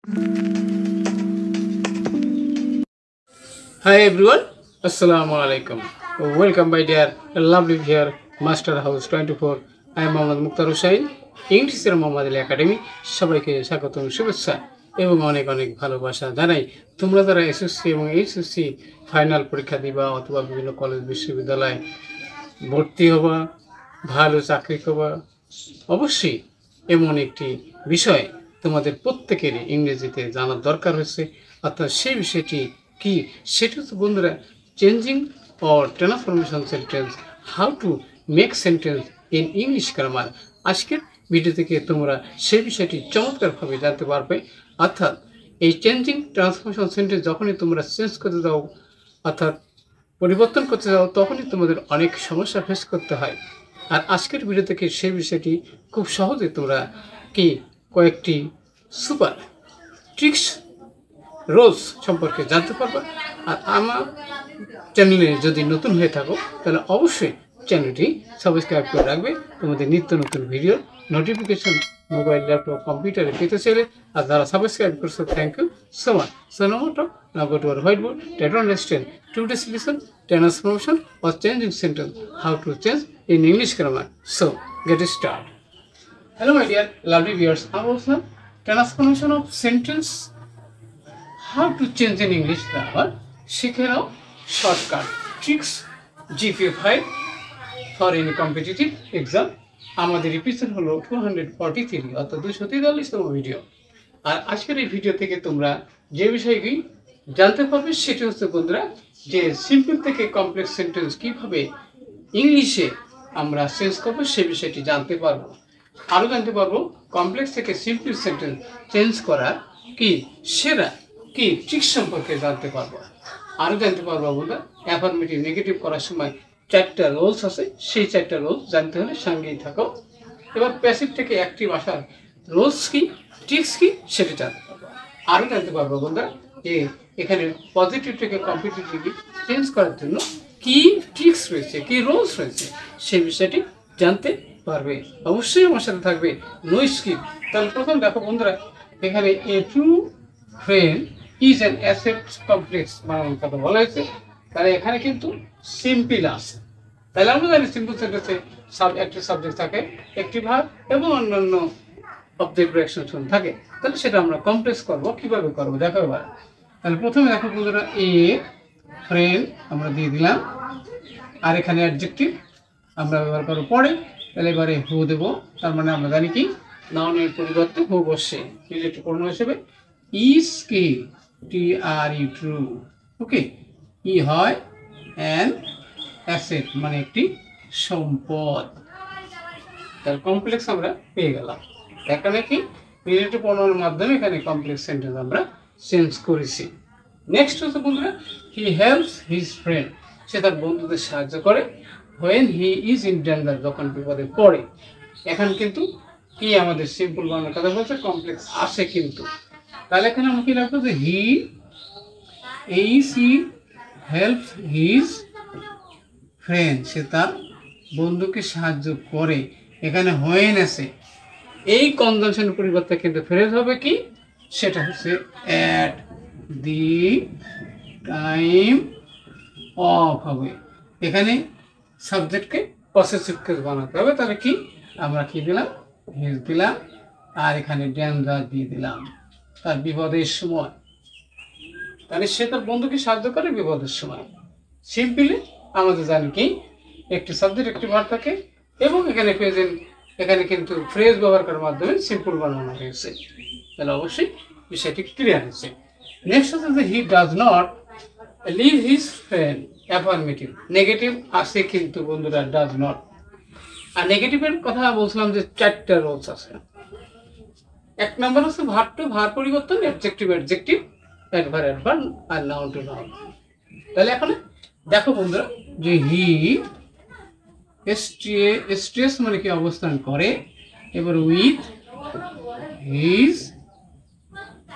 Hi everyone, Assalamu alaikum. Welcome my dear lovely viewer, Master House 24. I am Mohammad Mukhtar Hussain, ইংলিশের Mohammad Ali academy. সবাইকে স্বাগতম, শুভেচ্ছা এবং অনেক অনেক ভালোবাসা জানাই। তোমরা যারা এসএসসি এবং এইচএসসি ফাইনাল পরীক্ষা দিবা অথবা বিভিন্ন কলেজ বিশ্ববিদ্যালয়ে ভর্তি হবা, ভালো চাকরি করবা, অবশ্যই এমন একটি বিষয় তোমাদের প্রত্যেকেরই ইংরেজিতে জানার দরকার হয়েছে। অর্থাৎ সেই বিষয়টি কি, সেটা হচ্ছে বন্ধুরা changing or transformation sentence, how to make sentence in English grammar. আজকের ভিডিও থেকে তোমরা সেই বিষয়টি চমৎকারভাবে জানতে পারবে। অর্থাৎ এই চেঞ্জিং ট্রান্সফরমেশন সেন্টেন্স যখনই তোমরা চেঞ্জ করতে যাও, অর্থাৎ পরিবর্তন করতে যাও, তখনই তোমাদের অনেক সমস্যা ফেস করতে হয়। আর আজকের ভিডিও থেকে সেই বিষয়টি খুব সহজে তোমরা কি কয়েকটি সুপার ট্রিক্স রোলস সম্পর্কে জানতে পারবে। আর আমার চ্যানেলে যদি নতুন হয়ে থাকো তাহলে অবশ্যই চ্যানেলটি সাবস্ক্রাইব করে রাখবে। তোমাদের নিত্য নতুন ভিডিওর নোটিফিকেশন মোবাইল, ল্যাপটপ, কম্পিউটারে পেতে চাইলে। আর যারা সাবস্ক্রাইব করছো, thank you so much. So no more talk, now go to our whiteboard, try to understand today's lesson, transformation or changing sentence, how to change in English grammar. So get started. Hello my dear lovely viewers, how is the transformation of sentence, how to change in English grammar শিখে নাও shortcut tricks GPA 5 for any competitive exam. আমাদের episode হলো 243 অর্থাৎ 243তম video. আর আজকের এই video থেকে তোমরা যে বিষয়টি জানতে পারবে সেটা হচ্ছে বন্ধুরা যে সিম্পল থেকে কমপ্লেক্স সেন্টেন্স কিভাবে ইংলিশে আমরা চেঞ্জ করবো সে বিষয়টি জানতে পারবো। আরও জানতে পারবো কমপ্লেক্স থেকে সিম্পল সেন্টেন্স চেঞ্জ করার কি সেরা কি ট্রিক্স সম্পর্কে জানতে পারবো। আরও জানতে পারবো বন্ধুরা অ্যাফার্মেটিভ নেগেটিভ করার সময় 4টা রোলস আছে, সেই 4টা রোলস জানতে হলে সঙ্গেই থাকো। এবার প্যাসিভ থেকে অ্যাক্টিভ আসার রোলস কি, ট্রিক্স কি সেটা জানতে পারবো। আরও জানতে পারবো বন্ধুরা যে এখানে পজিটিভ থেকে কম্পিটিটিভলি চেঞ্জ করার জন্য কি ট্রিক্স রয়েছে, কি রোলস রয়েছে সেই বিষয়টি জানতে পারবে। অবশ্যই আমার সাথে থাকবে, নো স্কিপ। তাহলে প্রথম দেখো বন্ধুরা এখানে a true friend is an asset complex বানানোর কথা বলা হয়েছে। তাহলে এখানে কিন্তু সিম্পল আছে। তাহলে আমরা জানি সিম্পল সেন্টেন্সে একটি সাবজেক্ট থাকে, একটি ভার্ব এবং অন্যান্য অবজেক্ট রিঅ্যাকশন থাকে। তাহলে সেটা আমরা কমপ্লেক্স করবো, কিভাবে করবো দেখো এবার। তাহলে প্রথমে দেখো বন্ধুরা এ ফ্রেন্ড আমরা দিয়ে দিলাম, আর এখানে অ্যাডজেক্টিভ আমরা ব্যবহার করবো পরে। তাহলে এবারে হু দেবো, তার মানে আমরা জানি কি নাউনের পরিবর্তে হু বসে রিলেটিভ প্রোনাউন হিসেবে ইজ কি TRE ট্রু। ওকে, ই হয় অ্যান অ্যাসেট মানে একটি সম্পদ। তার কমপ্লেক্স আমরা পেয়ে গেলাম। এখানে কি রিলেটিভ প্রোনাউনের মাধ্যমে এখানে কমপ্লেক্স সেন্টেন্স আমরা চেঞ্জ করেছি। নেক্সট হচ্ছে বন্ধুরা হি হেল্পস হিজ ফ্রেন্ড, সে তার বন্ধুদের সাহায্য করে। When he is in danger, যখন বিপদে পড়ে। এখন কিন্তু কি আমাদের সিম্পল বানানোর কথা বলছে, কমপ্লেক্স আসে কিন্তু। তাহলে এখানে আমরা কি রাখবো যে হি হেল্পস হিজ ফ্রেন্ড, সে তার বন্ধুকে সাহায্য করে। এখানে হোয়েন আছে, এই কনজাংশনের পরিবর্তে কিন্তু ফ্রেজ হবে কি, সেটা হচ্ছে অ্যাট দি টাইম অফ হবে। এখানে সাবজেক্টকে পসেসিভ কেস বানাতে হবে। তাহলে কি আমরা কি দিলাম, হিজ দিলাম, আর এখানে ডেঞ্জার দিয়ে দিলাম, তার বিপদের সময়। তাহলে সে তার বন্ধুকে সাহায্য করে বিপদের সময়। সিম্পলি আমাদের জানি কি একটি সাবজেক্ট একটি ভার্ব থাকে এবং এখানে প্রেজেন্ট, এখানে কিন্তু ফ্রেজ ব্যবহার করার মাধ্যমে সিম্পল বানানো হয়েছে। তাহলে অবশ্যই বিষয়টি ক্লিয়ার হয়েছে। নেক্সট হচ্ছে যে he does not leave his friend, affirmative. Negative আসে কিন্তু বন্ধুরা ডাজ নট। আর নেগেটিভের কথা বলছিলাম যে 4টা রোলস আছে। এক নম্বর হচ্ছে ভার্ব টু ভার্ব পরিবর্তন, অ্যাডজেক্টিভ অ্যাডজেক্টিভ, অ্যাডভার্ব অ্যাডভার্ব, আর নাউন টু নাউন। তাহলে এখানে দেখো বন্ধুরা যে হি স্ট্রেস মানে কি অবস্থান করে, এবার উইথ হিজ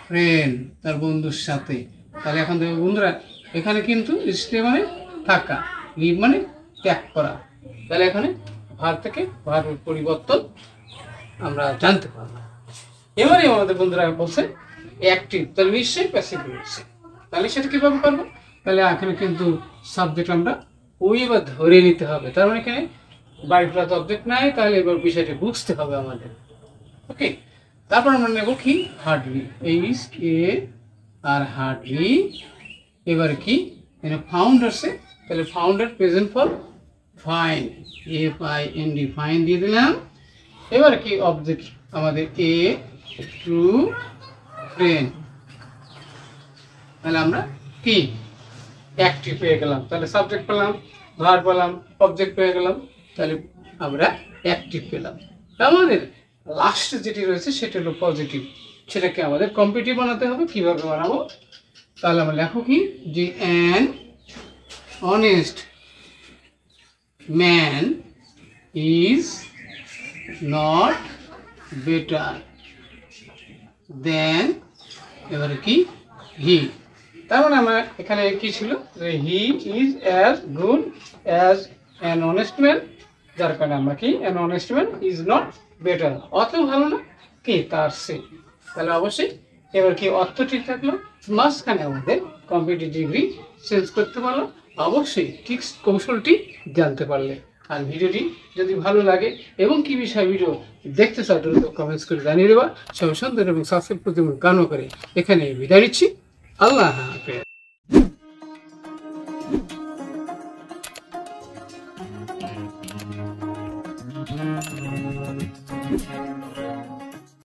ফ্রেন্ড তার বন্ধুর সাথে। তাহলে এখন দেখো বন্ধুরা এখানে কিন্তু স্টে মানে থাকা, লিভ মানে ত্যাগ করা। তাহলে এখানে ভার্ব থেকে ভার্বের পরিবর্তন আমরা জানতে পারবো। এবারে আমাদের বন্ধুরা বলছে অ্যাক্টিভ, তাহলে নিশ্চয়ই প্যাসিভ রয়েছে। তাহলে সেটা কীভাবে করবো? তাহলে এখানে কিন্তু সাবজেক্ট আমরা ওই বা ধরে নিতে হবে, তার মানে এখানে বাই প্লাস অবজেক্ট নাই, তাহলে এবার বিষয়টা বুঝতে হবে আমাদের। ওকে, তারপর আমরা নেব কি hardly, H A R hardly. এবার কি এখানে ফাউন্ড আছে, তাহলে ফাউন্ডের present for fine, FIND, fine দিয়ে দিলাম। এবার কি অবজেক্ট আমাদের এ ট্রু ফ্রেন্ড, তাহলে আমরা কি অ্যাক্টিভ পেয়ে গেলাম, তাহলে সাবজেক্ট পেলাম, ভার্ব পেলাম, অবজেক্ট পেয়ে গেলাম, তাহলে আমরা অ্যাক্টিভ পেলাম। আমাদের লাস্টে যেটি রয়েছে সেটা হলো পজিটিভ, সেটাকে আমাদের কম্পিটিভ বানাতে হবে। কিভাবে বানাবো? তাহলে আমরা লেখো কি যে an honest man is not better দেন, এবারে কি হি। তার মানে আমার এখানে কি ছিল, he is as good as an honest man, যার কারণে আমরা কি an honest man is not better, অত ভালো না কি তার সে। তাহলে অবশ্যই এবার কি অর্থ ঠিক থাকলো, মাঝখানে আমাদের কম্পিটিটিভ ডিগ্রি চেঞ্জ করতে পারলো, অবশ্যই ঠিক কৌশলটি জানতে পারলে। আর ভিডিওটি যদি ভালো লাগে এবং কি বিষয় ভিডিও দেখতে চাও দ্রুত কমেন্টস করে জানিয়ে দেবা। সবাই সুন্দর এবং সাবস্ক্রাইব করতে গানও করে এখানে বিদায় নিচ্ছি। আল্লাহ হাফেজ।